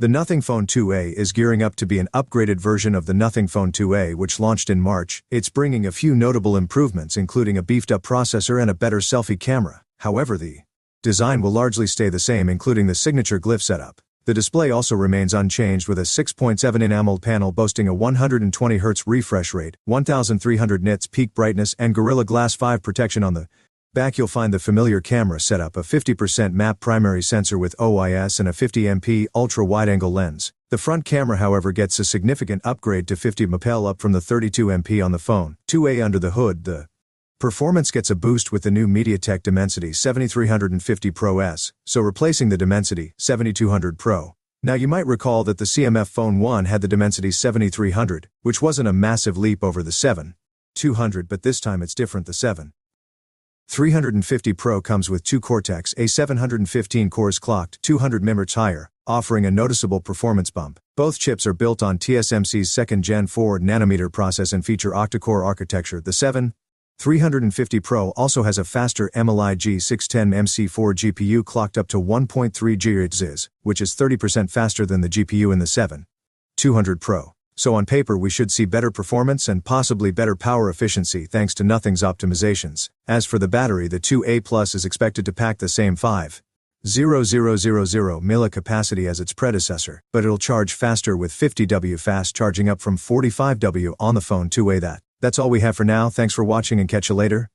The Nothing Phone 2A is gearing up to be an upgraded version of the Nothing Phone 2A, which launched in March. It's bringing a few notable improvements, including a beefed-up processor and a better selfie camera. However, the design will largely stay the same, including the signature glyph setup. The display also remains unchanged, with a 6.7-inch AMOLED panel boasting a 120 Hz refresh rate, 1300 nits peak brightness, and Gorilla Glass 5 protection. On the back you'll find the familiar camera setup, a 50% map primary sensor with OIS and a 50MP ultra-wide-angle lens. The front camera, however, gets a significant upgrade to 50 MP, up from the 32MP on the phone 2A. Under the hood, the performance gets a boost with the new MediaTek Dimensity 7350 Pro S, so replacing the Dimensity 7200 Pro. Now you might recall that the CMF Phone 1 had the Dimensity 7300, which wasn't a massive leap over the 7200, but this time it's different. The 7350 Pro comes with two Cortex A715 cores clocked 200 MHz higher, offering a noticeable performance bump. Both chips are built on TSMC's 2nd Gen 4nm process and feature octa-core architecture. The 7350 Pro also has a faster AMOLED G610 MC4 GPU clocked up to 1.3 GHz, which is 30% faster than the GPU in the 7200 Pro. So on paper we should see better performance and possibly better power efficiency thanks to Nothing's optimizations. As for the battery, the 2A Plus is expected to pack the same 5,000 mAh capacity as its predecessor, but it'll charge faster with 50W fast charging, up from 45W on the Phone 2A. That's all we have for now. Thanks for watching and catch you later.